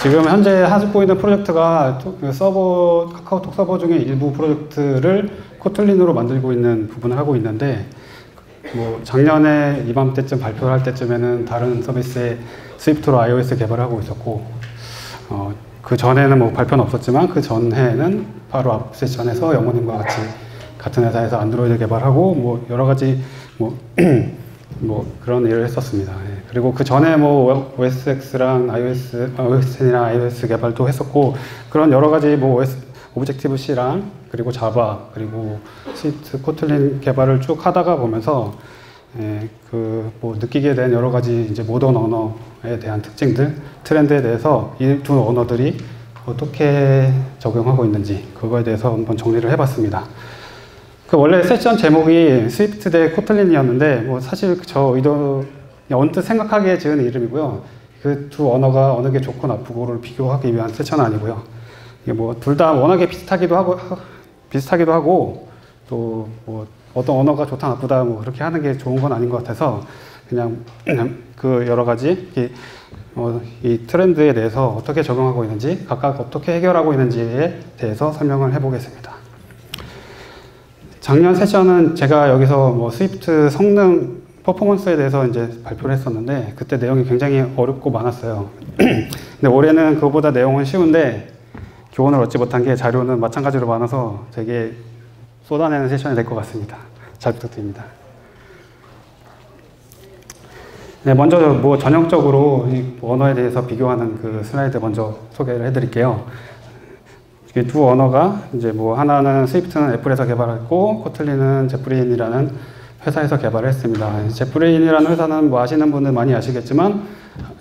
지금 현재 하고 있는 프로젝트가 카카오톡 서버 중에 일부 프로젝트를 코틀린으로 만들고 있는 부분을 하고 있는데, 뭐 작년에 이맘때쯤 발표를 할 때쯤에는 다른 서비스에 스위프트로 iOS 개발하고 있었고, 그 전에는 뭐 발표는 없었지만 그 전해에는 바로 앞 세션에서 영호님과 같이 같은 회사에서 안드로이드 개발하고 뭐 여러 가지 뭐 그런 일을 했었습니다. 예. 그리고 그 전에 뭐 OSX랑 iOS 10이랑 iOS 개발도 했었고, 그런 여러 가지 뭐 오브젝티브 C랑 그리고 자바 그리고 스위프트 코틀린 개발을 쭉 하다가 보면서 그 뭐 느끼게 된 여러 가지 이제 모던 언어에 대한 특징들, 트렌드에 대해서 이 두 언어들이 어떻게 적용하고 있는지 그거에 대해서 한번 정리를 해봤습니다. 그 원래 세션 제목이 스위프트 대 코틀린이었는데, 뭐 사실 저 언뜻 생각하기에 지은 이름이고요. 그 두 언어가 어느 게 좋고 나쁘고를 비교하기 위한 세션은 아니고요. 이게 뭐 둘 다 워낙에 비슷하기도 하고 또 뭐 어떤 언어가 좋다 나쁘다 뭐 그렇게 하는 게 좋은 건 아닌 것 같아서 그냥 그 여러 가지 이 트렌드에 대해서 어떻게 적용하고 있는지, 각각 어떻게 해결하고 있는지에 대해서 설명을 해보겠습니다. 작년 세션은 제가 여기서 뭐 스위프트 성능 퍼포먼스에 대해서 이제 발표를 했었는데, 그때 내용이 굉장히 어렵고 많았어요. 근데 올해는 그거보다 내용은 쉬운데 교훈을 얻지 못한 게 자료는 마찬가지로 많아서 되게 쏟아내는 세션이 될 것 같습니다. 잘 부탁드립니다. 네, 먼저 뭐 전형적으로 이 언어에 대해서 비교하는 그 슬라이드 먼저 소개를 해드릴게요. 이 두 언어가 이제 뭐 하나는 스위프트는 애플에서 개발했고 코틀린은 제프린이라는 회사에서 개발을 했습니다. 제프린이라는 회사는 뭐 아시는 분들 많이 아시겠지만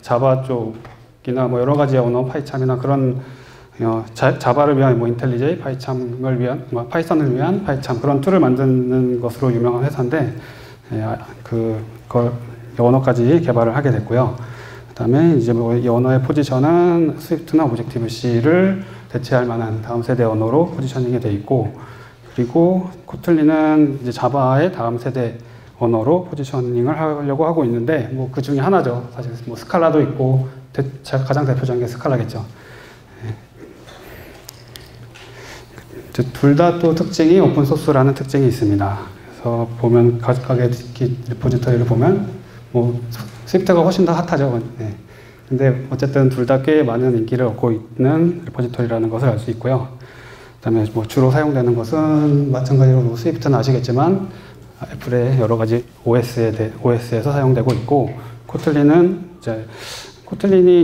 자바 쪽이나 뭐 여러 가지 언어 파이참이나 그런 자바를 위한 뭐 인텔리제이, 파이참을 위한 파이썬을 위한 파이참 그런 툴을 만드는 것으로 유명한 회사인데, 그걸 언어까지 개발을 하게 됐고요. 그다음에 이제 뭐 이 언어의 포지션은 스위프트나 오브젝티브 C를 대체할 만한 다음 세대 언어로 포지셔닝이 되어 있고, 그리고 코틀린은 이제 자바의 다음 세대 언어로 포지셔닝을 하려고 하고 있는데, 뭐 그 중에 하나죠. 사실 뭐 스칼라도 있고 가장 대표적인 게 스칼라겠죠. 둘 다 또 특징이 오픈소스라는 특징이 있습니다. 그래서 보면 각각의 리포지터리를 보면 뭐 스위프트가 훨씬 더 핫하죠. 네. 근데 어쨌든 둘 다 꽤 많은 인기를 얻고 있는 리포지터리라는 것을 알 수 있고요. 그다음에 뭐 주로 사용되는 것은 마찬가지로 스위프트는 아시겠지만 애플의 여러 가지 OS에서 사용되고 있고, 코틀린이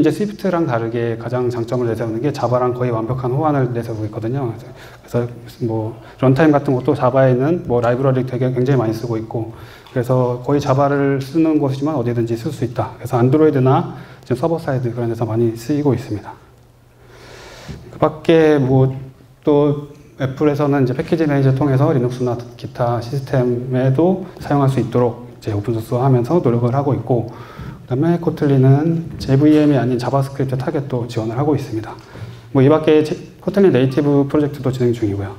이제 스위프트랑 다르게 가장 장점을 내세우는 게 자바랑 거의 완벽한 호환을 내세우고 있거든요. 그래서 뭐 런타임 같은 것도 자바에 있는 뭐 라이브러리 되게 굉장히 많이 쓰고 있고, 그래서 거의 자바를 쓰는 곳이지만 어디든지 쓸 수 있다. 그래서 안드로이드나 지금 서버 사이드 그런 데서 많이 쓰이고 있습니다. 그 밖에 뭐 또 애플에서는 이제 패키지 매니저 통해서 리눅스나 기타 시스템에도 사용할 수 있도록 이제 오픈소스화하면서 노력을 하고 있고, 그다음에 코틀린은 JVM이 아닌 자바스크립트 타겟도 지원을 하고 있습니다. 뭐 이 밖에 코틀린 네이티브 프로젝트도 진행 중이고요.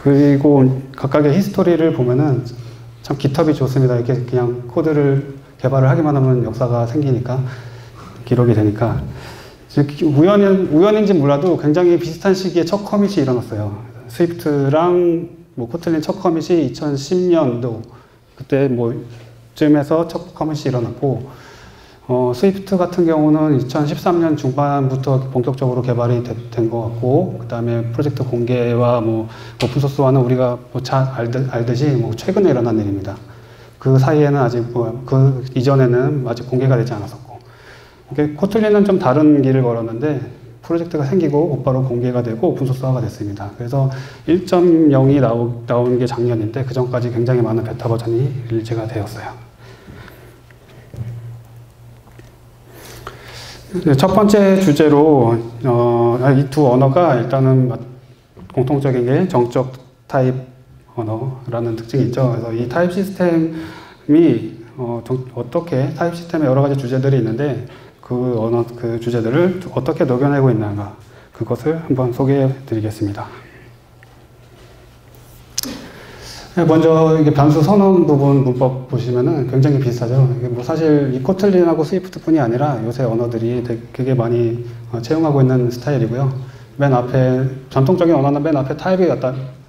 그리고 각각의 히스토리를 보면은 참 GitHub이 좋습니다. 이렇게 그냥 코드를 개발을 하기만 하면 역사가 생기니까, 기록이 되니까. 우연인지 몰라도 굉장히 비슷한 시기에 첫 커밋이 일어났어요. 스위프트랑 뭐 코틀린 첫 커밋이 2010년도 그때 뭐 쯤에서 첫 커밋이 일어났고, 스위프트 같은 경우는 2013년 중반부터 본격적으로 개발이 된 것 같고, 그 다음에 프로젝트 공개와 뭐 오픈소스화는 우리가 뭐 잘 알듯이 뭐 최근에 일어난 일입니다. 그 사이에는 아직 그 이전에는 아직 공개가 되지 않았었고, 코틀린은 좀 다른 길을 걸었는데 프로젝트가 생기고 곧바로 공개가 되고 오픈소스화가 됐습니다. 그래서 1.0이 나온 게 작년인데 그 전까지 굉장히 많은 베타 버전이 릴리즈가 되었어요. 첫 번째 주제로 이 두 언어가 일단은 공통적인 게 정적 타입 언어라는 특징이 있죠. 그래서 이 타입 시스템이 어떻게 타입 시스템에 여러 가지 주제들이 있는데 그 주제들을 어떻게 녹여내고 있는가, 그것을 한번 소개해 드리겠습니다. 먼저 이게 변수 선언 부분 문법 보시면은 굉장히 비슷하죠. 이게 뭐 사실 이 코틀린하고 스위프트뿐이 아니라 요새 언어들이 되게 많이 채용하고 있는 스타일이고요. 맨 앞에 전통적인 언어는 맨 앞에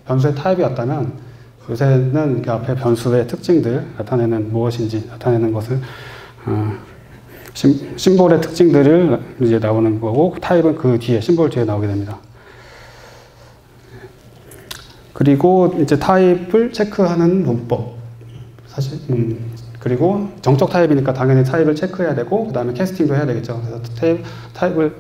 변수의 타입이 왔다면 요새는 그 앞에 변수의 특징들 나타내는 무엇인지 나타내는 것을 심볼의 특징들을 이제 나오는 거고 타입은 그 뒤에 심볼 뒤에 나오게 됩니다. 그리고 이제 타입을 체크하는 문법. 사실, 그리고 정적 타입이니까 당연히 타입을 체크해야 되고, 그 다음에 캐스팅도 해야 되겠죠. 그래서 타입을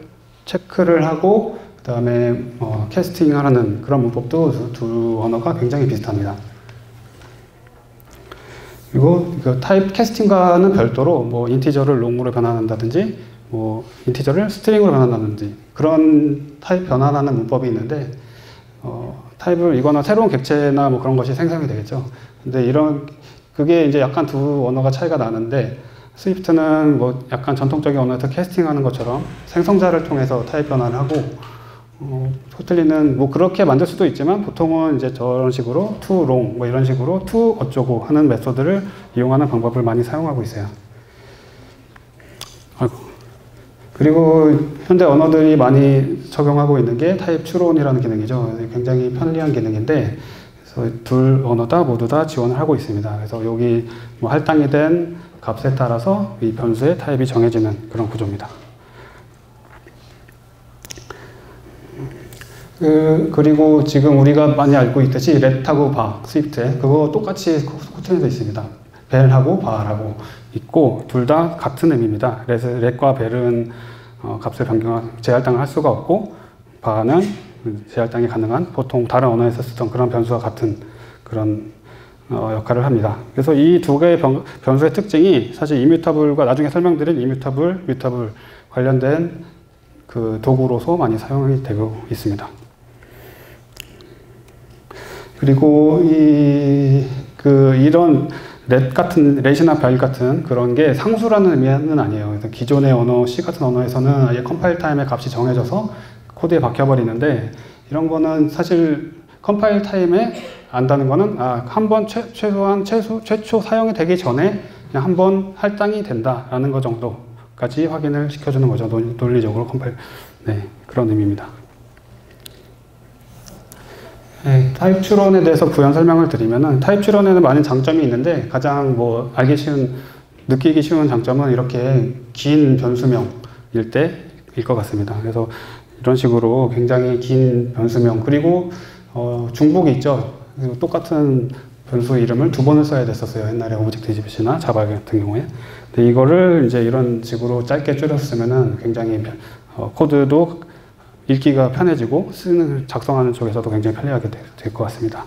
체크를 하고, 그 다음에 캐스팅하는 그런 문법도 두 언어가 굉장히 비슷합니다. 그리고 그 타입 캐스팅과는 별도로 뭐 인티저를 롱으로 변환한다든지, 뭐 인티저를 스트링으로 변환한다든지 그런 타입 변환하는 문법이 있는데, 타입을 이거는 새로운 객체나 뭐 그런 것이 생성이 되겠죠. 근데 그게 이제 약간 두 언어가 차이가 나는데, 스위프트는 뭐 약간 전통적인 언어에서 캐스팅하는 것처럼 생성자를 통해서 타입 변환을 하고, 코틀린은 뭐 그렇게 만들 수도 있지만 보통은 이제 저런 식으로 to long 뭐 이런 식으로 to 어쩌고 하는 메소드를 이용하는 방법을 많이 사용하고 있어요. 그리고 현대 언어들이 많이 적용하고 있는 게 타입 추론이라는 기능이죠. 굉장히 편리한 기능인데, 그래서 둘 언어 다 모두 다 지원을 하고 있습니다. 그래서 여기 뭐 할당이 된 값에 따라서 이 변수의 타입이 정해지는 그런 구조입니다. 그리고 지금 우리가 많이 알고 있듯이 렛하고 바, 스위프트에 그거 똑같이 코틀린에도 있습니다. 벨하고 바하고 있고 둘 다 같은 의미입니다. 그래서 렛과 벨은 값을 재할당을 할 수가 없고, 바하는 재할당이 가능한 보통 다른 언어에서 쓰던 그런 변수와 같은 그런 역할을 합니다. 그래서 이 두 개의 변수의 특징이 사실 이뮤타블과 나중에 설명드릴 이뮤타블, 뮤타블 관련된 그 도구로서 많이 사용이 되고 있습니다. 그리고 이런 렛이나 별 같은 그런 게 상수라는 의미는 아니에요. 그래서 기존의 언어, C 같은 언어에서는 아예 컴파일 타임에 값이 정해져서 코드에 박혀버리는데, 이런 거는 사실 컴파일 타임에 안다는 거는 한번 최초 사용이 되기 전에 그냥 한번 할당이 된다라는 거 정도까지 확인을 시켜주는 거죠. 논리적으로 컴파일. 네, 그런 의미입니다. 네, 타입 추론에 대해서 부연 설명을 드리면은, 타입 추론에는 많은 장점이 있는데 가장 뭐 느끼기 쉬운 장점은 이렇게 긴 변수명일 때일 것 같습니다. 그래서 이런 식으로 굉장히 긴 변수명, 그리고 중복이 있죠. 똑같은 변수 이름을 두 번을 써야 됐었어요. 옛날에 오브젝트-C나 자바 같은 경우에. 근데 이거를 이제 이런 식으로 짧게 줄였으면은 굉장히 코드도 읽기가 편해지고 작성하는 쪽에서도 굉장히 편리하게 될 것 같습니다.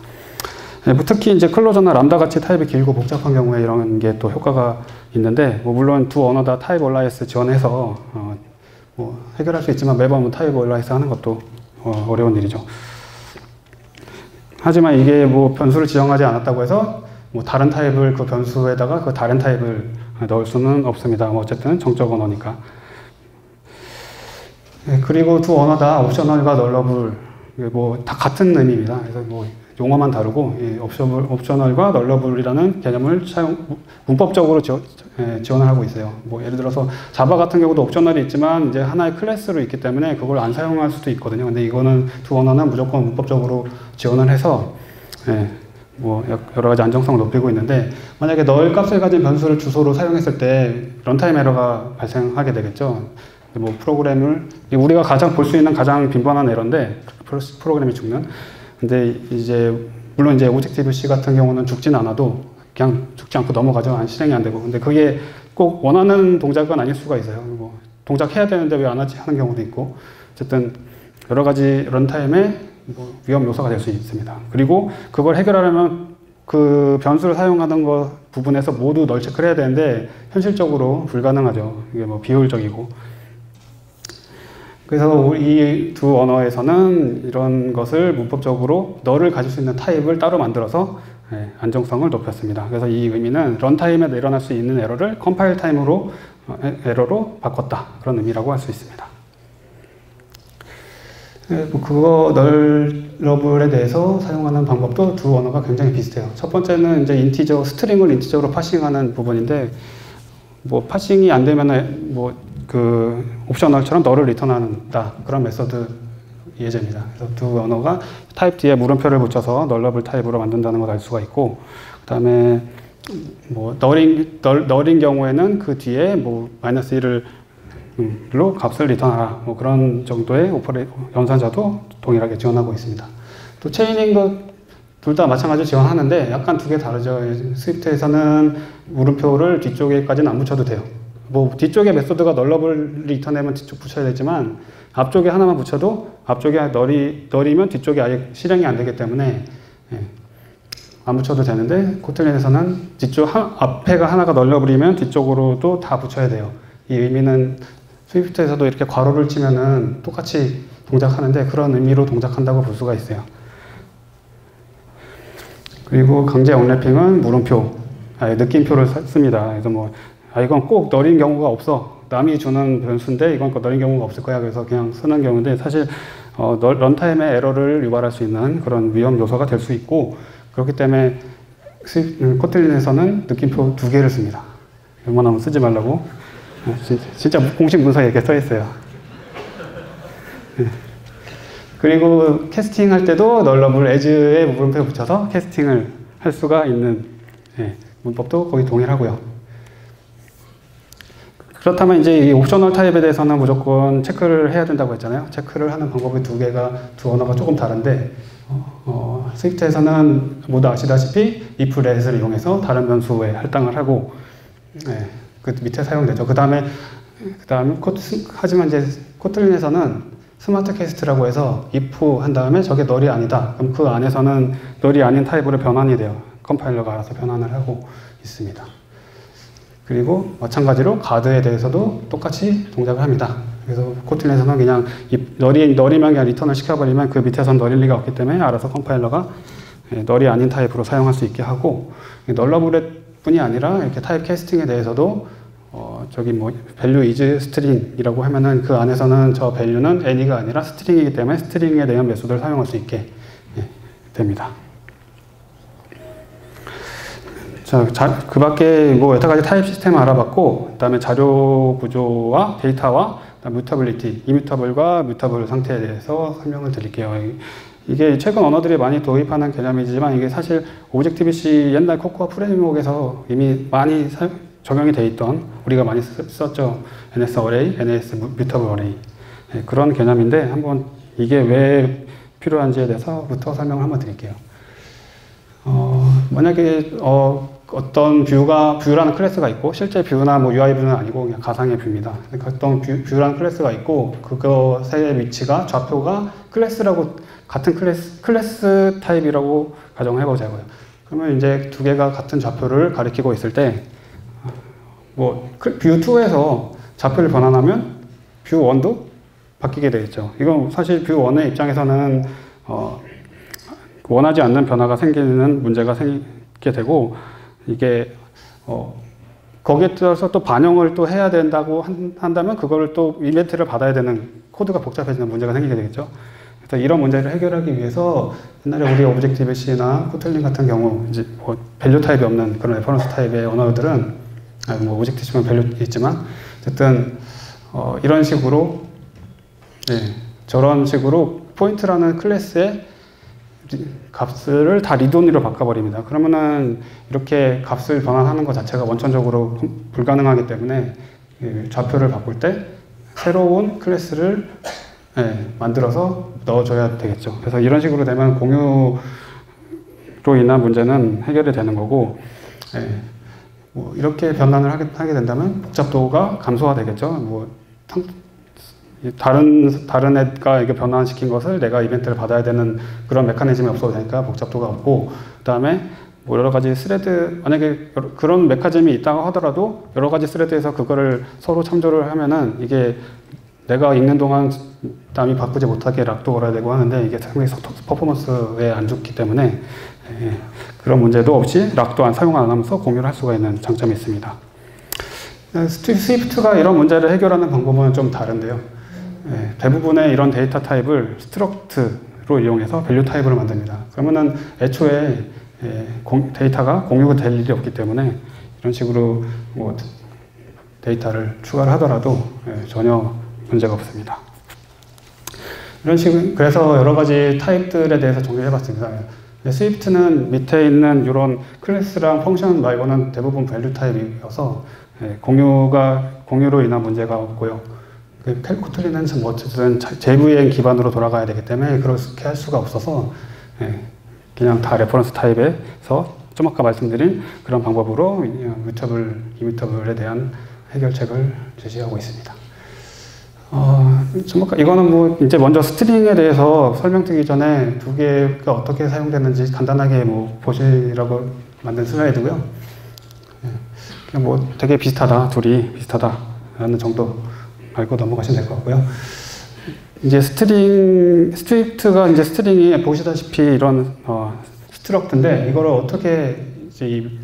네, 뭐 특히 이제 클로저나 람다 같이 타입이 길고 복잡한 경우에 이런 게 또 효과가 있는데, 뭐 물론 두 언어 다 타입 얼라이언스 지원해서 뭐 해결할 수 있지만 매번 뭐 타입 얼라이언스 하는 것도 어려운 일이죠. 하지만 이게 뭐 변수를 지정하지 않았다고 해서 뭐 다른 타입을 그 변수에다가 그 다른 타입을 넣을 수는 없습니다. 뭐 어쨌든 정적 언어니까. 네, 그리고 두 언어 다 옵셔널과 널러블 뭐 다 같은 의미입니다. 그래서 뭐 용어만 다르고 옵셔널과 널러블이라는 개념을 문법적으로 지원을 하고 있어요. 뭐 예를 들어서 자바 같은 경우도 옵셔널이 있지만 이제 하나의 클래스로 있기 때문에 그걸 안 사용할 수도 있거든요. 근데 이거는 두 언어는 무조건 문법적으로 지원을 해서 뭐 여러 가지 안정성을 높이고 있는데, 만약에 널 값을 가진 변수를 주소로 사용했을 때 런타임 에러가 발생하게 되겠죠. 뭐 프로그램을 우리가 가장 볼 수 있는 가장 빈번한 에러인데 프로그램이 죽는. 근데 이제 물론 이제 오브젝티브-C 같은 경우는 죽진 않아도 그냥 죽지 않고 넘어가죠. 실행이 안 되고. 근데 그게 꼭 원하는 동작은 아닐 수가 있어요. 뭐 동작해야 되는데 왜 안 하지 하는 경우도 있고. 어쨌든 여러 가지 런타임에 뭐 위험 요소가 될 수 있습니다. 그리고 그걸 해결하려면 그 변수를 사용하는 것 부분에서 모두 널 체크를 해야 되는데 현실적으로 불가능하죠. 이게 뭐 비효율적이고. 그래서 이 두 언어에서는 이런 것을 문법적으로 널을 가질 수 있는 타입을 따로 만들어서 안정성을 높였습니다. 그래서 이 의미는 런타임에 일어날 수 있는 에러를 컴파일 타임으로 에러로 바꿨다. 그런 의미라고 할 수 있습니다. 뭐 그거 널러블에 대해서 사용하는 방법도 두 언어가 굉장히 비슷해요. 첫 번째는 이제 인티저, 스트링을 인티저로 파싱하는 부분인데, 뭐 파싱이 안 되면은 뭐 그 옵셔널처럼 널을 리턴한다, 그런 메서드 예제입니다. 그래서 두 언어가 타입 뒤에 물음표를 붙여서 널러블 타입으로 만든다는 걸 알 수가 있고, 그 다음에 뭐 널인 경우에는 그 뒤에 뭐 -1를 로 값을 리턴하라, 뭐 그런 정도의 연산자도 동일하게 지원하고 있습니다. 또 체이닝도 둘 다 마찬가지로 지원하는데 약간 두 개 다르죠. 스위프트에서는 물음표를 뒤쪽에까지는 안 붙여도 돼요. 뭐 뒤쪽에 메소드가 널러블 리턴하면 뒤쪽 붙여야 되지만 앞쪽에 하나만 붙여도 앞쪽에 널이면 뒤쪽에 아예 실행이 안 되기 때문에 안 붙여도 되는데, 코틀린에서는 앞에가 하나가 널러블이면 뒤쪽으로도 다 붙여야 돼요. 이 의미는 스위프트에서도 이렇게 괄호를 치면은 똑같이 동작하는데 그런 의미로 동작한다고 볼 수가 있어요. 그리고 강제 언래핑은 물음표, 느낌표를 씁니다. 그래서 뭐 이건 꼭 널인 경우가 없어, 남이 주는 변수인데 이건 꼭 널인 경우가 없을 거야, 그래서 그냥 쓰는 경우인데, 사실 런타임에 에러를 유발할 수 있는 그런 위험 요소가 될 수 있고, 그렇기 때문에 코틀린에서는 느낌표 2개를 씁니다. 웬만하면 쓰지 말라고. 진짜 공식 문서에 이렇게 써 있어요. 그리고 캐스팅 할 때도 널러블 as에 물음표 붙여서 캐스팅을 할 수가 있는 문법도 거의 동일하고요. 그렇다면 이제 이 옵셔널 타입에 대해서는 무조건 체크를 해야 된다고 했잖아요. 체크를 하는 방법이 두 언어가 조금 다른데, 스위프트에서는 모두 아시다시피 if, let을 이용해서 다른 변수에 할당을 하고, 그 밑에 사용되죠. 하지만 이제 코틀린에서는 스마트 캐스트라고 해서 if 한 다음에 저게 널이 아니다, 그럼 그 안에서는 널이 아닌 타입으로 변환이 돼요. 컴파일러가 알아서 변환을 하고 있습니다. 그리고 마찬가지로 가드에 대해서도 똑같이 동작을 합니다. 그래서 코틀린에서는 그냥 널이면 그냥 리턴을 시켜버리면 그 밑에선 널일 리가 없기 때문에 알아서 컴파일러가 널이 아닌 타입으로 사용할 수 있게 하고, 널러블 뿐이 아니라 이렇게 타입 캐스팅에 대해서도 저기 뭐 value is string이라고 하면은 그 안에서는 저 value는 any가 아니라 string이기 때문에 string에 대한 메소드를 사용할 수 있게 됩니다. 자, 그 밖에 뭐 여태까지 타입 시스템을 알아봤고, 그 다음에 자료 구조와 데이터와 뮤터빌리티, 이뮤터블과 뮤터블 상태에 대해서 설명을 드릴게요. 이게 최근 언어들이 많이 도입하는 개념이지만 이게 사실 오브젝티브-C 옛날 코코아 프레임워크에서 이미 많이 적용이 돼 있던, 우리가 많이 썼죠. NS 어레이, NS 뮤터블 어레이, 그런 개념인데 한번 이게 왜 필요한지에 대해서부터 설명을 한번 드릴게요. 만약에 어떤 뷰라는 클래스가 있고, 실제 뷰나 뭐 UI 뷰는 아니고 그냥 가상의 뷰입니다. 어떤 뷰라는 클래스가 있고, 그것의 위치가 좌표가 클래스라고, 같은 클래스 타입이라고 가정해보자고요. 그러면 이제 두 개가 같은 좌표를 가리키고 있을 때, 뭐 뷰2에서 좌표를 변환하면 뷰1도 바뀌게 되겠죠. 이건 사실 뷰1의 입장에서는 원하지 않는 변화가 생기는 문제가 생기게 되고, 이게 거기에 따라서 또 반영을 또 해야 된다고 한다면 그거를 또 이벤트를 받아야 되는, 코드가 복잡해지는 문제가 생기게 되겠죠. 그래서 이런 문제를 해결하기 위해서 옛날에 우리 오브젝티브-C나 코틀린 같은 경우 이제 뭐 밸류 타입이 없는 그런 레퍼런스 타입의 언어들은, 뭐 오브젝티브는 밸류 있지만 어쨌든 이런 식으로 저런 식으로 포인트라는 클래스의 값을 다 리드온리로 바꿔버립니다. 그러면은 이렇게 값을 변환하는 것 자체가 원천적으로 불가능하기 때문에 좌표를 바꿀 때 새로운 클래스를 만들어서 넣어줘야 되겠죠. 그래서 이런 식으로 되면 공유로 인한 문제는 해결이 되는 거고, 뭐 이렇게 변환을 하게 된다면 복잡도가 감소가 되겠죠. 뭐 다른 애가 이게 변환시킨 것을 내가 이벤트를 받아야 되는 그런 메커니즘이 없어도 되니까 복잡도가 없고, 그 다음에 뭐 여러 가지 스레드, 만약에 그런 메커니즘이 있다고 하더라도 여러 가지 스레드에서 그거를 서로 참조를 하면은 이게 내가 읽는 동안 남이 바꾸지 못하게 락도 걸어야 되고 하는데 이게 상당히 퍼포먼스에 안 좋기 때문에 그런 문제도 없이 락도 사용 안 하면서 공유를 할 수가 있는 장점이 있습니다. 스위프트가 이런 문제를 해결하는 방법은 좀 다른데요. 대부분의 이런 데이터 타입을 스트럭트로 이용해서 밸류 타입으로 만듭니다. 그러면은 애초에 데이터가 공유가 될 일이 없기 때문에 이런 식으로 뭐 데이터를 추가를 하더라도 전혀 문제가 없습니다. 이런 식으로 그래서 여러 가지 타입들에 대해서 정리해 봤습니다. 스위프트는 밑에 있는 이런 클래스랑 펑션 말고는 대부분 밸류 타입이어서 공유로 인한 문제가 없고요. 코틀린은 뭐 어쨌든 JVM 기반으로 돌아가야 되기 때문에 그렇게 할 수가 없어서 그냥 다 레퍼런스 타입에서 좀 아까 말씀드린 그런 방법으로 이뮤터블에 대한 해결책을 제시하고 있습니다. 이거는 뭐 이제 먼저 스트링에 대해서 설명드리기 전에 두 개가 어떻게 사용되는지 간단하게 뭐 보시라고 만든 슬라이드고요. 그냥 뭐 되게 둘이 비슷하다라는 정도 알고 넘어가시면 될 것 같고요. 이제 스트립트가 이제 스트링이 보시다시피 이런 스트럭트인데 이거를 어떻게 이제 이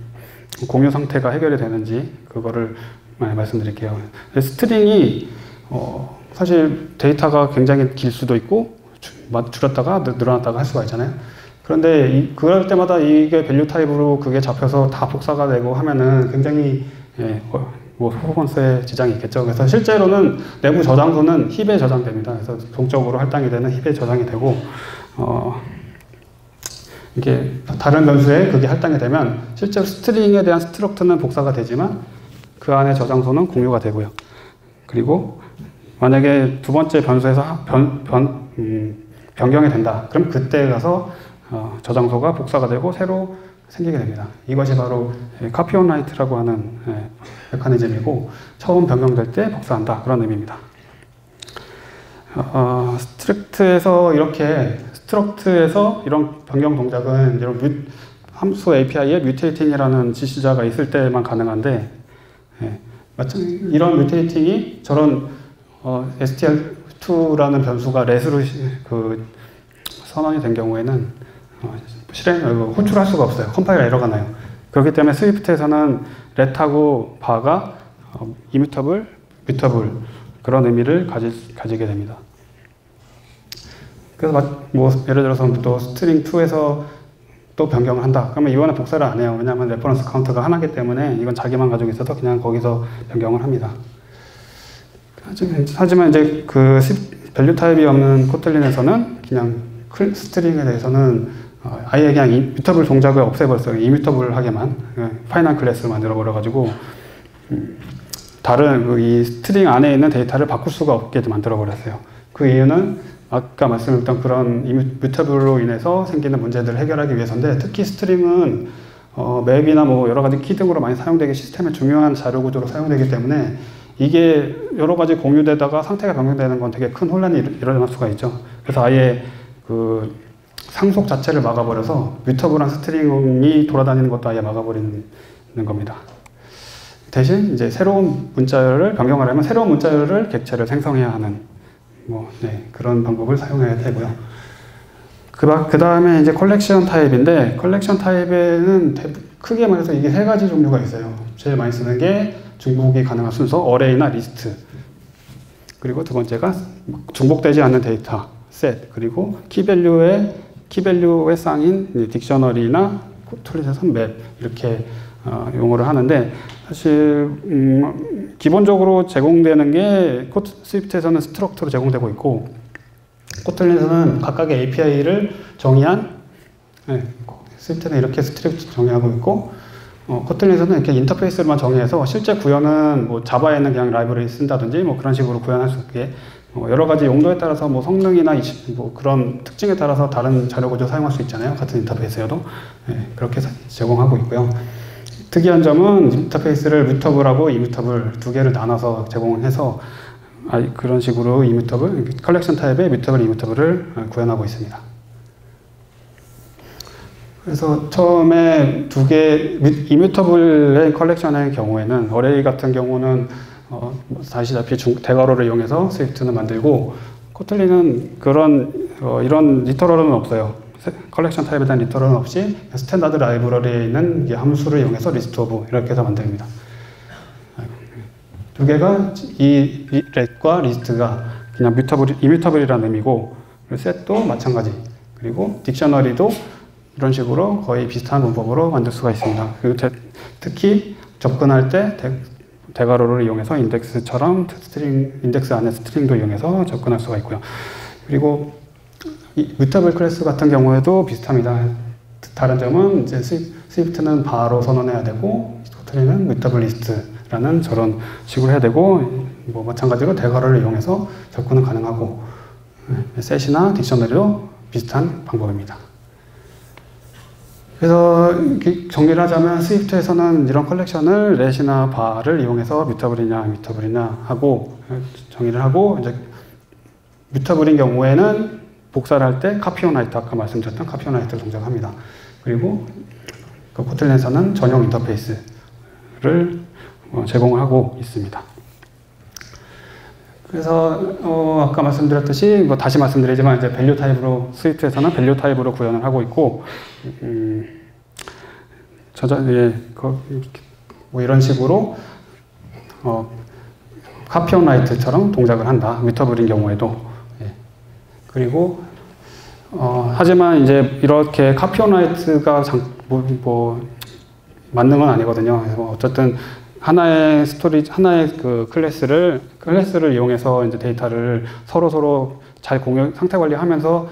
공유 상태가 해결이 되는지 그거를 말씀드릴게요. 스트링이 사실 데이터가 굉장히 길 수도 있고 줄었다가 늘어났다가 할 수가 있잖아요. 그런데 그럴 때마다 이게 밸류 타입으로 그게 잡혀서 다 복사가 되고 하면은 굉장히 뭐 퍼포먼스에 지장이 있겠죠. 그래서 실제로는 내부 저장소는 힙에 저장됩니다. 그래서 동적으로 할당이 되는 힙에 저장이 되고 이게 다른 변수에 그게 할당이 되면 실제로 스트링에 대한 스트럭트는 복사가 되지만 그 안에 저장소는 공유가 되고요. 그리고 만약에 두 번째 변수에서 변경이 된다. 그럼 그때 가서 저장소가 복사가 되고 새로 생기게 됩니다. 이것이 바로 카피 온 라이트라고 하는 메커니즘이고 처음 변경될 때 복사한다. 그런 의미입니다. 스트럭트에서 이런 변경 동작은 이런 함수 API에 뮤테이팅이라는 지시자가 있을 때만 가능한데 이런 뮤테이팅이 저런 str2라는 변수가 let으로 선언이 된 경우에는 호출할 수가 없어요. 컴파일러 에러가 나요. 그렇기 때문에 스위프트에서는 let하고 bar가 immutable, mutable 그런 의미를 가지게 됩니다. 그래서 뭐 예를 들어서 또 string 2에서 또 변경을 한다. 그러면 이거는 복사를 안 해요. 왜냐하면 레퍼런스 카운트가 하나이기 때문에 이건 자기만 가지고 있어서 그냥 거기서 변경을 합니다. 하지만 이제 그 밸류 타입이 없는 코틀린에서는 그냥 스트링에 대해서는 아예 그냥 이뮤터블 동작을 없애버렸어요. 이뮤터블하게만 파이널 클래스를 만들어버려가지고 다른 이 스트링 안에 있는 데이터를 바꿀 수가 없게 만들어버렸어요. 그 이유는 아까 말씀드렸던 그런 이뮤터블로 인해서 생기는 문제들을 해결하기 위해서인데 특히 스트링은 맵이나 뭐 여러 가지 키 등으로 많이 사용되기 시스템의 중요한 자료 구조로 사용되기 때문에 이게 여러 가지 공유되다가 상태가 변경되는 건 되게 큰 혼란이 일어날 수가 있죠. 그래서 아예 그 상속 자체를 막아버려서 뮤터블한 스트링이 돌아다니는 것도 아예 막아버리는 겁니다. 대신 이제 새로운 문자열을 변경하려면 새로운 문자열을 객체를 생성해야 하는 그런 방법을 사용해야 되고요. 그 다음에 이제 컬렉션 타입인데 컬렉션 타입에는 크게 말해서 이게 세 가지 종류가 있어요. 제일 많이 쓰는 게 중복이 가능한 순서, 어레이나 리스트. 그리고 두 번째가 중복되지 않는 데이터, 셋. 그리고 키밸류의 쌍인 딕셔너리나 코틀린에서 맵 이렇게 용어를 하는데 사실 기본적으로 제공되는 게 스위프트에서는 스트럭트로 제공되고 있고 코틀린에서는 각각의 API를 정의한 스위프트는 이렇게 스트럭트 정의하고 있고 코틀린에서는 이렇게 인터페이스로만 정의해서 실제 구현은 뭐 자바에는 그냥 라이브러리 쓴다든지 뭐 그런 식으로 구현할 수 있게 여러 가지 용도에 따라서 뭐 성능이나 뭐 그런 특징에 따라서 다른 자료 구조 사용할 수 있잖아요. 같은 인터페이스여도 그렇게 제공하고 있고요. 특이한 점은 인터페이스를 뮤터블하고 이뮤터블 두 개를 나눠서 제공해서 그런 식으로 이뮤터블, 컬렉션 타입의 뮤터블, 이뮤터블을 구현하고 있습니다. 그래서 처음에 이뮤터블의 컬렉션의 경우에는 어레이 같은 경우는 아시다시피 대괄호를 이용해서 스위프트는 만들고 코틀린은 이런 리터럴은 없어요. 컬렉션 타입에 대한 리터럴은 없이 스탠다드 라이브러리에 있는 함수를 이용해서 리스트 오브 이렇게 해서 만듭니다. 두 개가 이 렛과 리스트가 그냥 이뮤터블이라는 의미고, set도 마찬가지. 그리고 딕셔너리도 이런 식으로 거의 비슷한 문법으로 만들 수가 있습니다. 그리고 특히 접근할 때 대괄호를 이용해서 인덱스처럼 인덱스 안에 스트링도 이용해서 접근할 수가 있고요. 그리고 이 뮤터블 클래스 같은 경우에도 비슷합니다. 다른 점은 이제 스위프트는 바로 선언해야 되고, 코틀린은 뮤터블 리스트라는 저런 식으로 해야 되고, 뭐 마찬가지로 대괄호를 이용해서 접근은 가능하고, 셋이나 딕셔너리도 비슷한 방법입니다. 그래서 정리를 하자면 스위프트에서는 이런 컬렉션을 렛이나 바를 이용해서 뮤터블이냐 하고 정의를 하고, 이제 뮤터블인 경우에는 복사를 할 때 카피온라이트, 아까 말씀드렸던 카피온라이트를 동작합니다. 그리고 그 코틀린에서는 전용 인터페이스를 제공을 하고 있습니다. 그래서 아까 말씀드렸듯이 뭐 다시 말씀드리지만 이제 밸류 타입으로 스위프트에서는 밸류 타입으로 구현을 하고 있고, 뭐 이런 식으로 카피온라이트처럼 동작을 한다. 뮤터블인 경우에도. 예. 그리고 하지만 이제 이렇게 카피온라이트가 맞는 건 아니거든요. 그래서 어쨌든 하나의 그 클래스를 이용해서 이제 데이터를 서로 잘 상태 관리하면서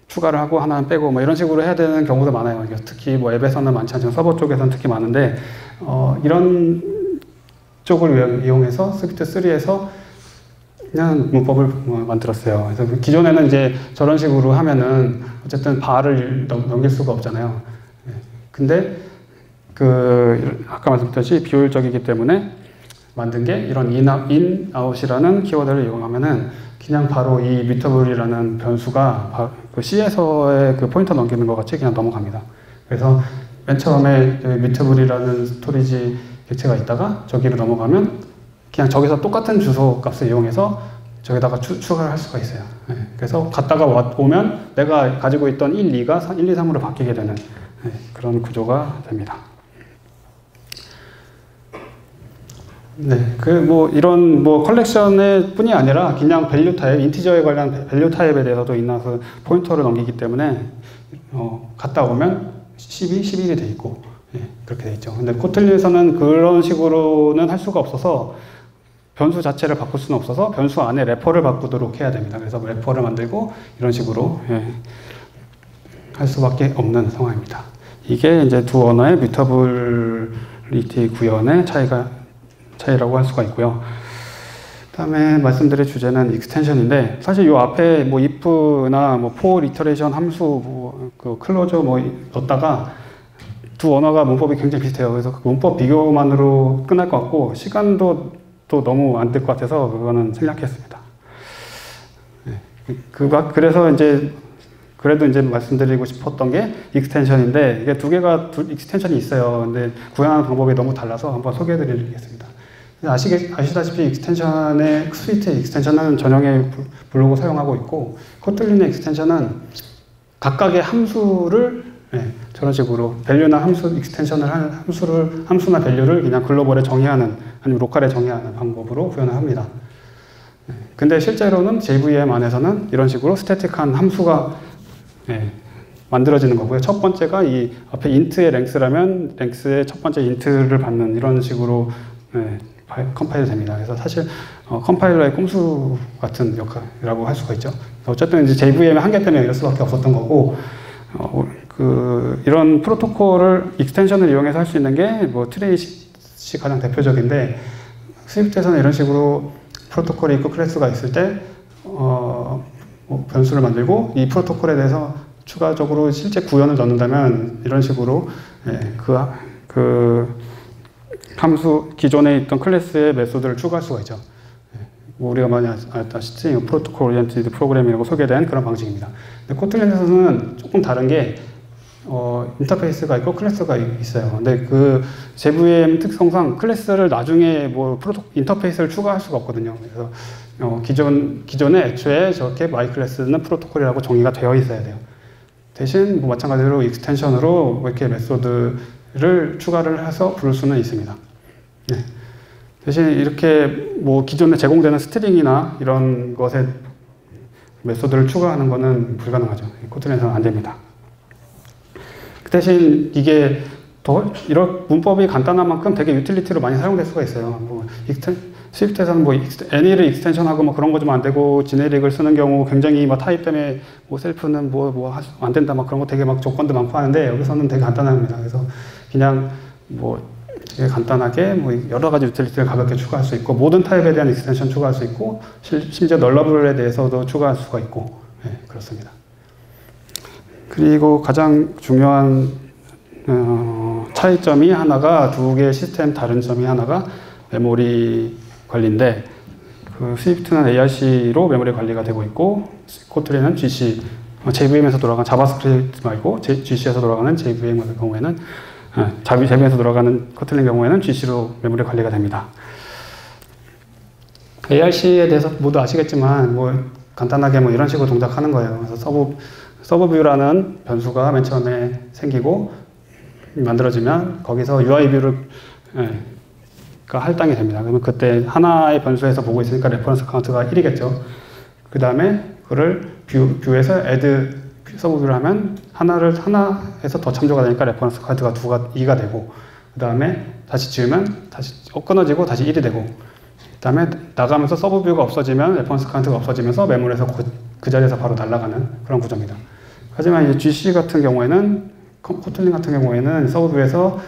추가를 하고 하나는 빼고 뭐 이런 식으로 해야 되는 경우도 많아요. 특히 뭐 앱에서는 많지 않지만 서버 쪽에서는 특히 많은데, 이런 쪽을 이용해서 스위프트 3에서 그냥 문법을 만들었어요. 그래서 기존에는 이제 저런 식으로 하면은 어쨌든 바를 넘길 수가 없잖아요. 근데 아까 말씀드렸듯이 비효율적이기 때문에 만든 게 이런 in, out이라는 키워드를 이용하면은 그냥 바로 이 뮤터블이라는 변수가 그 C에서의 그 포인터 넘기는 것 같이 그냥 넘어갑니다. 그래서 맨 처음에 뮤터블이라는 스토리지 객체가 있다가 저기로 넘어가면 그냥 저기서 똑같은 주소 값을 이용해서 저기다가 추가를 할 수가 있어요. 네. 그래서 갔다가 오면 내가 가지고 있던 1, 2가 1, 2, 3으로 바뀌게 되는 그런 구조가 됩니다. 네, 이런 컬렉션의 뿐이 아니라 그냥 밸류 타입, 인티저에 관련 밸류 타입에 대해서도 인나서 포인터를 넘기기 때문에 갔다 오면 12, 11이 돼 있고, 그렇게 돼 있죠. 근데 코틀린에서는 그런 식으로는 할 수가 없어서 변수 자체를 바꿀 수는 없어서 변수 안에 래퍼를 바꾸도록 해야 됩니다. 그래서 래퍼를 만들고 이런 식으로 할 수밖에 없는 상황입니다. 이게 이제 두 언어의 뮤터블리티 구현의 차이라고 할 수가 있고요. 다음에 말씀드릴 주제는 익스텐션인데, 사실 요 앞에 뭐 if나 뭐 for iteration 함수, 그 클로저 넣었다가 두 언어가 문법이 굉장히 비슷해요. 그래서 그 문법 비교만으로 끝날 것 같고, 시간도 또 너무 안 될 것 같아서 그거는 생략했습니다. 그래서 이제 그래도 이제 말씀드리고 싶었던 게 익스텐션인데, 이게 두 개가 익스텐션이 있어요. 근데 구현하는 방법이 너무 달라서 한번 소개해 드리겠습니다. 아시다시피 익스텐션의 스위트 익스텐션은 전용의 블록을 사용하고 있고, 코틀린의 익스텐션은 각각의 함수를 저런 식으로 밸류나 함수 익스텐션을 한 함수나 밸류를 그냥 글로벌에 정의하는 아니면 로컬에 정의하는 방법으로 구현을 합니다. 근데 실제로는 JVM 안에서는 이런 식으로 스태틱한 함수가 만들어지는 거고요. 첫 번째가 이 앞에 int의 length라면 length의 첫 번째 int를 받는 이런 식으로 컴파일 됩니다. 그래서 사실 컴파일러의 꼼수 같은 역할이라고 할 수가 있죠. 어쨌든 이제 JVM의 한계 때문에 이럴 수밖에 없었던 거고, 이런 프로토콜을 익스텐션을 이용해서 할 수 있는 게 뭐 트레이시 가장 대표적인데, 스위프트에서는 이런 식으로 프로토콜이 있고 클래스가 있을 때 뭐 변수를 만들고 이 프로토콜에 대해서 추가적으로 실제 구현을 넣는다면 이런 식으로 그 함수 기존에 있던 클래스의 메소드를 추가할 수가 있죠. 우리가 많이 알다시피 프로토콜 오리엔티드 프로그래밍이라고 소개된 그런 방식입니다. 근데 코틀린에서는 조금 다른 게 인터페이스가 있고 클래스가 있어요. 근데 그 JVM 특성상 클래스를 나중에 뭐 인터페이스를 추가할 수가 없거든요. 그래서 기존에 애초에 저렇게 마이 클래스는 프로토콜이라고 정의가 되어 있어야 돼요. 대신 뭐 마찬가지로 익스텐션으로 뭐 이렇게 메소드를 추가를 해서 부를 수는 있습니다. 네. 대신 이렇게 뭐 기존에 제공되는 스트링이나 이런 것에 메소드를 추가하는 것은 불가능하죠. 코틀린에서는 안 됩니다. 그 대신 이게 이런 문법이 간단한 만큼 되게 유틸리티로 많이 사용될 수가 있어요. 뭐 스위프트에서는 뭐 any를 익스텐션하고 뭐 그런 거 좀 안 되고 지네릭을 쓰는 경우 굉장히 막 타입 때문에 뭐 셀프는 뭐 안 된다 막 그런 거 되게 막 조건도 많고 하는데 여기서는 되게 간단합니다. 그래서 그냥 뭐 되게 간단하게 뭐 여러 가지 유틸리티를 가볍게 추가할 수 있고 모든 타입에 대한 익스텐션 추가할 수 있고 심지어 널러블에 대해서도 추가할 수가 있고 그렇습니다. 그리고 가장 중요한 차이점이 하나가 두 개의 시스템 다른 점이 하나가 메모리 관리인데 그 스위프트는 ARC로 메모리 관리가 되고 있고 코틀린은 GC, JVM에서 돌아가는 자바스크립트 말고 GC에서 돌아가는 JVM 경우에는 JVM에서 돌아가는 코틀린 경우에는 GC로 메모리 관리가 됩니다. ARC에 대해서 모두 아시겠지만 뭐 간단하게 뭐 이런 식으로 동작하는 거예요. 그래서 서브뷰라는 변수가 맨 처음에 생기고 만들어지면 거기서 UI 뷰를 할당이 됩니다. 그러면 그때 하나의 변수에서 보고 있으니까 레퍼런스 카운트가 1이겠죠. 그 다음에 그거를 뷰에서 add 서브뷰를 하면 하나에서 더 참조가 되니까 레퍼런스 카운트가 2가 되고 그 다음에 다시 지우면 다시 끊어지고 다시 1이 되고 그 다음에 나가면서 서브뷰가 없어지면 레퍼런스 카운트가 없어지면서 메모리에서 그 자리에서 바로 날아가는 그런 구조입니다. 하지만 이 GC 같은 경우에는 코틀린 같은 경우에는 서브뷰에서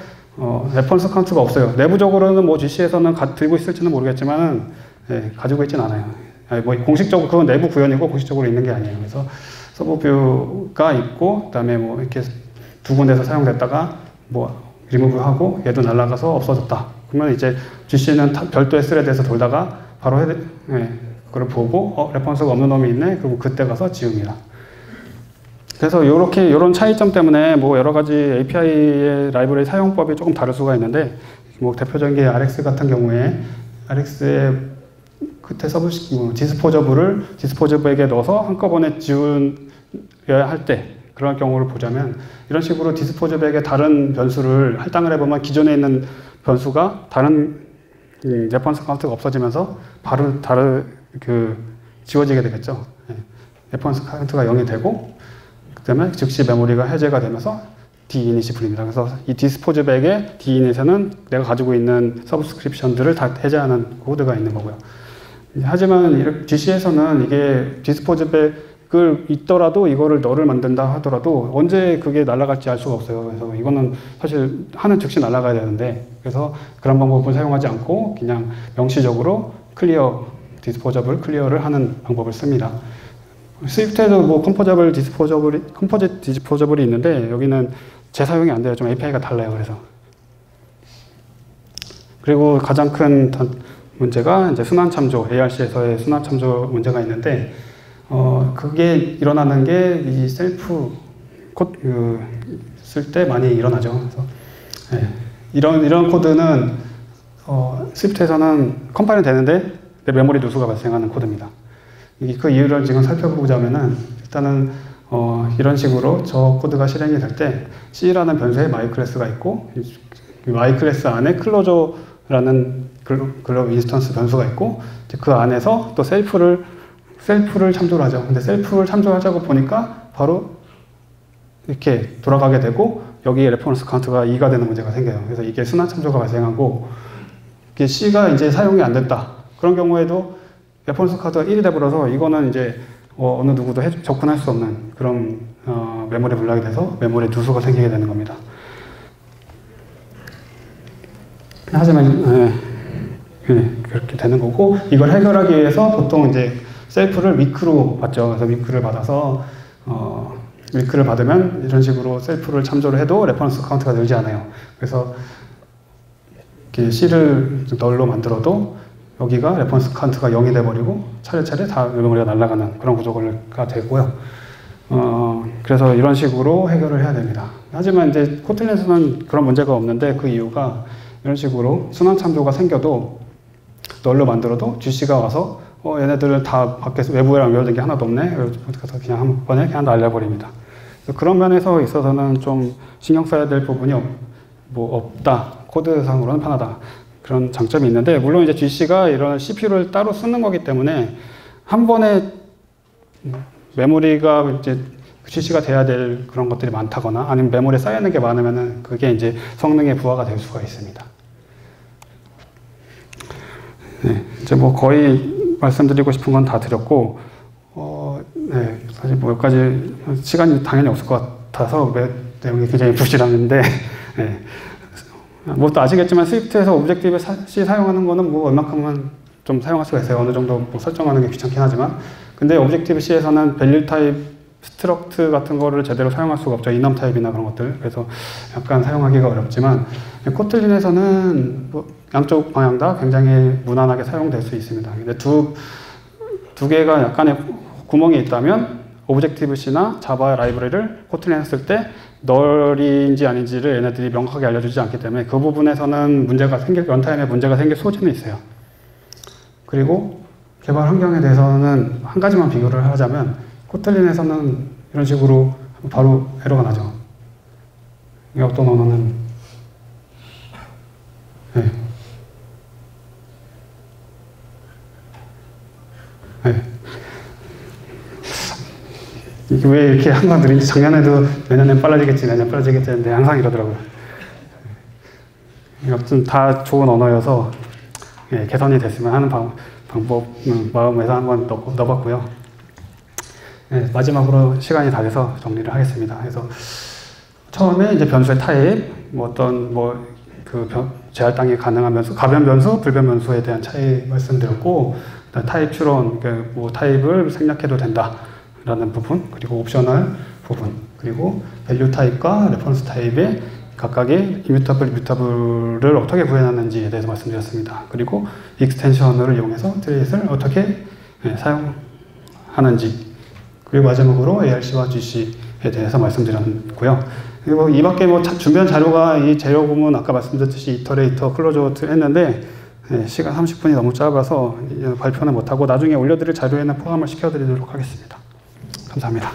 레퍼런스 카운트가 없어요. 내부적으로는 뭐 GC에서는 들고 있을지는 모르겠지만 가지고 있진 않아요. 뭐 공식적으로 그건 내부 구현이고 공식적으로 있는 게 아니에요. 그래서 서브뷰가 있고 그다음에 뭐 이렇게 두 군데서 사용됐다가 뭐 리무브하고 얘도 날아가서 없어졌다. 그러면 이제 GC는 별도의 스레드에서 돌다가 바로 그걸 보고 레퍼런스가 없는 놈이 있네. 그리고 그때 가서 지웁니다. 그래서 이런 차이점 때문에 뭐 여러 가지 API의 라이브러리 사용법이 조금 다를 수가 있는데 뭐 대표적인 게 RX 같은 경우에 RX의 끝에 디스포저블에게 넣어서 한꺼번에 지워야 할 때 그런 경우를 보자면 이런 식으로 디스포저블에게 다른 변수를 할당을 해보면 기존에 있는 변수가 다른 레퍼런스 카운트가 없어지면서 바로 지워지게 되겠죠. 레퍼런스 카운트가 0이 되고 그 다음에 즉시 메모리가 해제가 되면서 D-init이 불립니다. 그래서 이 디스포즈백의 D-init에는 내가 가지고 있는 서브스크립션들을 다 해제하는 코드가 있는 거고요. 하지만 GC에서는 이게 디스포즈백을 있더라도 이거를 너를 만든다 하더라도 언제 그게 날아갈지 알 수가 없어요. 그래서 이거는 사실 하는 즉시 날아가야 되는데 그래서 그런 방법을 사용하지 않고 그냥 명시적으로 디스포저블 클리어를 하는 방법을 씁니다. 스위프트에도 뭐 컴포짓 디스포저블이 있는데 여기는 재사용이 안 돼요. 좀 API가 달라요. 그래서 그리고 가장 큰 문제가 이제 순환 참조, ARC에서의 순환 참조 문제가 있는데 그게 일어나는 게 이 셀프 코드 쓸 때 많이 일어나죠. 그래서 이런 코드는 스위프트에서는 컴파일은 되는데 메모리 누수가 발생하는 코드입니다. 그 이유를 지금 살펴보자면은 일단은 이런 식으로 저 코드가 실행이 될 때 C라는 변수에 마이클래스가 있고 마이클래스 안에 클로저라는 글로벌 인스턴스 변수가 있고 그 안에서 또 셀프를 참조를 하죠. 근데 셀프를 참조하자고 보니까 바로 이렇게 돌아가게 되고 여기에 레퍼런스 카운트가 2가 되는 문제가 생겨요. 그래서 이게 순환 참조가 발생하고 이게 C가 이제 사용이 안 됐다. 그런 경우에도 레퍼런스 카운트가 1이 돼버려서 이거는 이제 어느 누구도 접근할 수 없는 그런 메모리 블락이 돼서 메모리 누수가 생기게 되는 겁니다. 하지만 그렇게 되는 거고 이걸 해결하기 위해서 보통 이제 셀프를 위크로 받죠. 그래서 위크를 받아서 위크를 받으면 이런 식으로 셀프를 참조를 해도 레퍼런스 카운트가 늘지 않아요. 그래서 이렇게 C를 널로 만들어도 여기가 레퍼런스 카운트가 0이 돼버리고 차례차례 다 메모리가 날아가는 그런 구조가 되고요. 그래서 이런 식으로 해결을 해야 됩니다. 하지만 이제 코틀린에서는 그런 문제가 없는데 그 이유가 이런 식으로 순환 참조가 생겨도 널로 만들어도 GC가 와서 얘네들을 다 밖에서 외부에랑 연결된 게 하나도 없네. 그래서 그냥 한 번에 그냥 날려버립니다. 그런 면에서 있어서는 좀 신경 써야 될 부분이 없다. 코드상으로는 편하다. 그런 장점이 있는데, 물론 이제 GC가 이런 CPU를 따로 쓰는 거기 때문에 한 번에 메모리가 이제 GC가 돼야 될 그런 것들이 많다거나 아니면 메모리에 쌓여있는 게 많으면은 그게 이제 성능의 부하가 될 수가 있습니다. 네, 이제 뭐 거의 말씀드리고 싶은 건 다 드렸고, 네, 사실 뭐 몇 가지 시간이 당연히 없을 것 같아서 내용이 굉장히 부실한데, 네. 뭐 또 아시겠지만 스위프트에서 오브젝티브 C 사용하는 거는 뭐 얼마큼은 좀 사용할 수가 있어요. 어느 정도 뭐 설정하는 게 귀찮긴 하지만. 근데 오브젝티브 C에서는 밸류 타입 스트럭트 같은 거를 제대로 사용할 수가 없죠. 이넘 타입이나 그런 것들. 그래서 약간 사용하기가 어렵지만, 코틀린에서는 뭐 양쪽 방향 다 굉장히 무난하게 사용될 수 있습니다. 근데 두 개가 약간의 구멍이 있다면 오브젝티브 C나 자바 라이브러리를 코틀린에 쓸 때 널인지 아닌지를 얘네들이 명확하게 알려주지 않기 때문에 그 부분에서는 런타임에 문제가 생길 소지는 있어요. 그리고 개발 환경에 대해서는 한 가지만 비교를 하자면, 코틀린에서는 이런 식으로 바로 에러가 나죠. 이 어떤 언어는 네. 네. 이게 왜 이렇게 항상 느린지, 작년에도 내년엔 빨라지겠지, 내년 빨라지겠지 했는데 항상 이러더라고요. 아무튼 다 좋은 언어여서 예, 개선이 됐으면 하는 방법, 마음에서 한번 넣어봤고요. 예, 마지막으로 시간이 다 돼서 정리를 하겠습니다. 그래서 처음에 이제 변수의 타입, 뭐 어떤 재할당이 가능한 변수, 가변 변수, 불변 변수에 대한 차이 말씀드렸고, 타입 추론, 뭐 타입을 생략해도 된다라는 부분, 그리고 옵셔널 부분, 그리고 밸류 타입과 레퍼런스 타입의 각각의 이뮤터블, 뮤터블을 어떻게 구현하는지에 대해서 말씀드렸습니다. 그리고 익스텐션을 이용해서 트레이스를 어떻게 사용하는지, 그리고 마지막으로 ARC와 GC에 대해서 말씀드렸고요. 그리고 이 밖에 뭐 준비한 자료가 이 재료 부분 아까 말씀드렸듯이 이터레이터, 클로저 했는데 시간 30분이 너무 짧아서 발표는 못하고 나중에 올려드릴 자료에는 포함을 시켜드리도록 하겠습니다. 감사합니다.